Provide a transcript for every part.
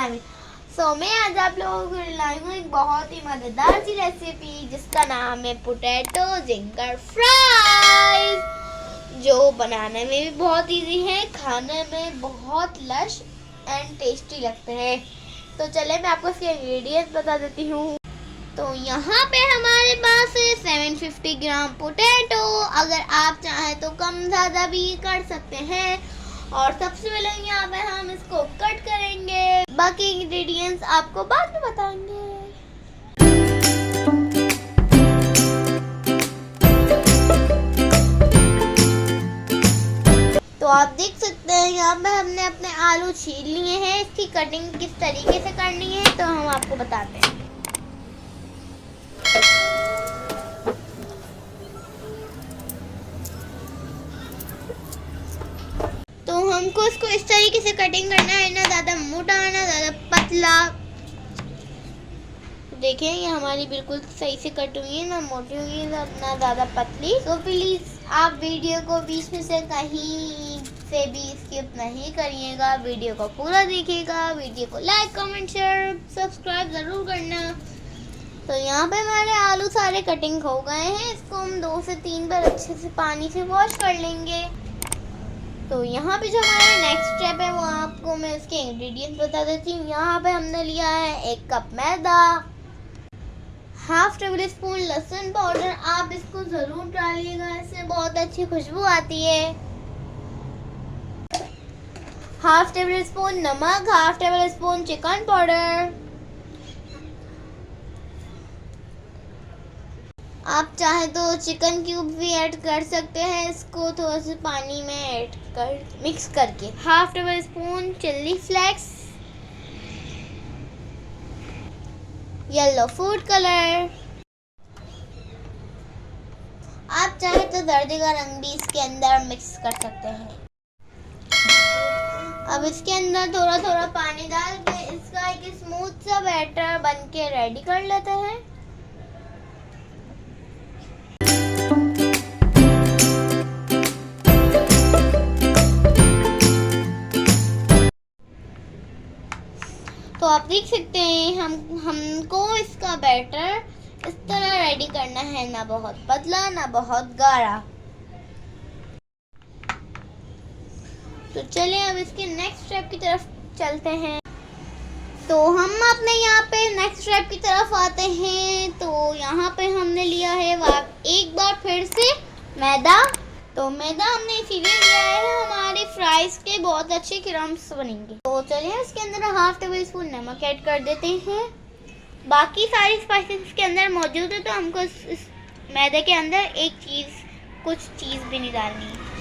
Family. मैं आज आप लोगों को लाई हूँ एक बहुत ही मज़ेदार सी रेसिपी जिसका नाम है पोटैटो जिंगर फ्राइज, जो बनाने में भी बहुत इजी है, खाने में बहुत लश एंड टेस्टी लगते हैं। तो चले मैं आपको इसके इंग्रेडिएंट्स बता देती हूँ। तो यहाँ पे हमारे पास है 750 ग्राम पोटैटो। अगर आप चाहें तो कम ज़्यादा भी कर सकते हैं। और सबसे पहले यहाँ पे हम इसको कट करेंगे, बाकी इंग्रेडिएंट्स आपको बाद में बताएंगे। तो आप देख सकते हैं यहाँ पे हमने अपने आलू छील लिए हैं। इसकी कटिंग किस तरीके से करनी है तो हम आपको बताते हैं। तो हमको इसको इस तरीके से कटिंग करना है, ना ज़्यादा मोटा ना ज़्यादा पतला। देखिए ये हमारी बिल्कुल सही से कट हुई है, ना मोटी हुई है ना ज़्यादा पतली। तो प्लीज़ आप वीडियो को बीच में से कहीं से भी स्किप नहीं करिएगा, वीडियो को पूरा देखिएगा। वीडियो को लाइक कमेंट शेयर सब्सक्राइब ज़रूर करना। तो यहाँ पे हमारे आलू सारे कटिंग हो गए हैं। इसको हम 2 से 3 बार अच्छे से पानी से वॉश कर लेंगे। तो यहाँ पे जो हमारा नेक्स्ट स्टेप है वो आपको मैं इसके इंग्रेडिएंट्स बता देती हूँ। यहाँ पे हमने लिया है 1 कप मैदा, हाफ टेबल स्पून लहसुन पाउडर। आप इसको ज़रूर डालिएगा, इससे बहुत अच्छी खुशबू आती है। हाफ टेबल स्पून नमक, half table spoon chicken powder. आप चाहे तो चिकन क्यूब भी ऐड कर सकते हैं, इसको थोड़ा सा पानी में ऐड कर मिक्स करके। Half table spoon chilli flakes, yellow food colour. आप चाहे तो जर्दी का रंग भी इसके अंदर मिक्स कर सकते हैं। अब इसके अंदर थोड़ा थोड़ा पानी डाल के इसका एक स्मूथ सा बैटर बन के रेडी कर लेते हैं। तो आप देख सकते हैं हमको इसका बैटर इस तरह रेडी करना है, ना बहुत पतला ना बहुत गाढ़ा। तो चलिए अब इसके नेक्स्ट स्टेप की तरफ चलते हैं। तो हम अपने यहाँ पे नेक्स्ट स्टेप की तरफ आते हैं। तो यहाँ पे हमने लिया है एक बार फिर से मैदा। तो मैदा हमने इसीलिए लिया है हमारे फ्राइज के बहुत अच्छे क्रम्स बनेंगे। तो चलिए इसके अंदर हाफ टेबल स्पून नमक ऐड कर देते हैं। बाकी सारी स्पाइसेस इसके अंदर मौजूद है, तो हमको इस मैदे के अंदर कुछ चीज़ भी नहीं डालनी है।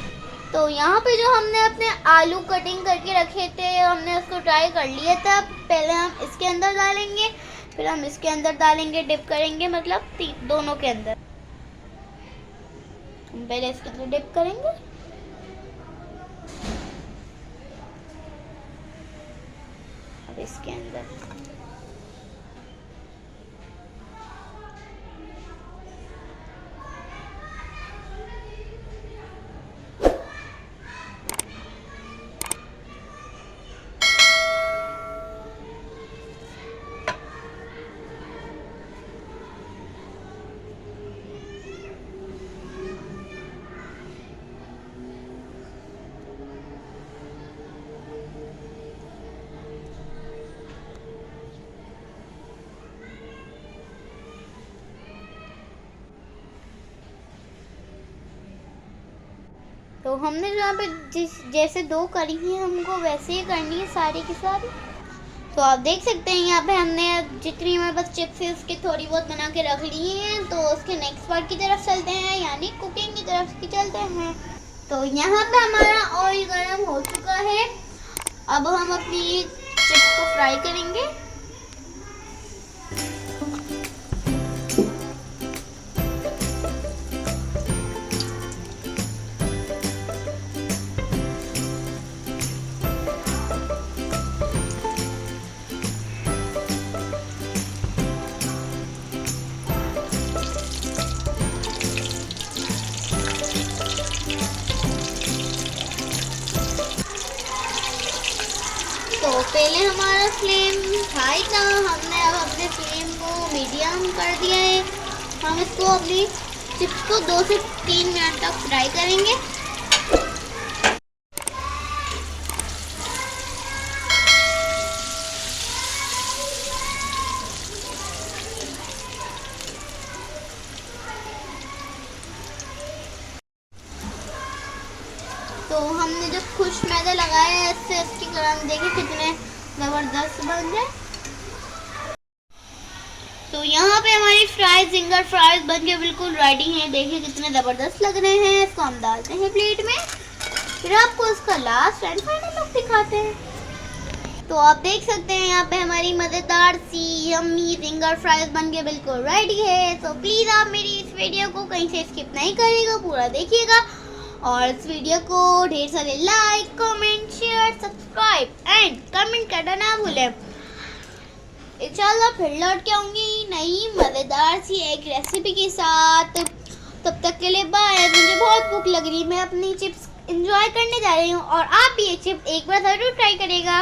तो यहाँ पे जो हमने अपने आलू कटिंग करके रखे थे, हमने उसको ट्राई कर लिया था। पहले हम इसके अंदर डालेंगे, फिर हम इसके अंदर डालेंगे, डिप करेंगे, मतलब दोनों के अंदर। पहले इसके अंदर डिप करेंगे, अब इसके अंदर तो हमने यहाँ पे जैसे 2 करी है, हमको वैसे ही करनी है सारी की सारी। तो आप देख सकते हैं यहाँ पे हमने जितनी हमारे पास चिप्स है उसके थोड़ी बहुत बना के रख ली हैं। तो उसके नेक्स्ट पार्ट की तरफ चलते हैं, यानी कुकिंग की तरफ चलते हैं। तो यहाँ पे हमारा ऑयल गर्म हो चुका है। अब हम अपनी चिप्स को फ्राई करेंगे। पहले हमारा फ्लेम हाई था, हमने अब अपने फ्लेम को मीडियम कर दिया है। हम इसको अपनी चिप्स को 2 से 3 मिनट तक फ्राई करेंगे। तो हमने जो खुश मैदा लगाया है इससे इसकी कलर देखिए कितने ज़बरदस्त बन जाए। तो यहाँ पे हमारी फ्राइज जिंगर फ्राइज बन के बिल्कुल रेडी हैं। देखिए कितने ज़बरदस्त लग रहे हैं। इसको हम डालते हैं प्लेट में, फिर आपको इसका लास्ट एंड फाइनल लुक दिखाते हैं। तो आप देख सकते हैं यहाँ पे हमारी मज़ेदार सी यम्मी जिंगर फ्राइज बन के बिल्कुल रेडी है। तो प्लीज़ आप मेरी इस वीडियो को कहीं से स्किप नहीं करिएगा, पूरा देखिएगा और इस वीडियो को ढेर सारे like, comment, share, subscribe and comment करना ना भूलें। इंशाल्लाह फिर लौट के आऊँगी नई मज़ेदार सी एक रेसिपी के साथ। तब तक के लिए बाय। मुझे बहुत भूख लग रही है, मैं अपनी चिप्स एंजॉय करने जा रही हूँ और आप भी ये चिप्स एक बार ज़रूर ट्राई करिएगा।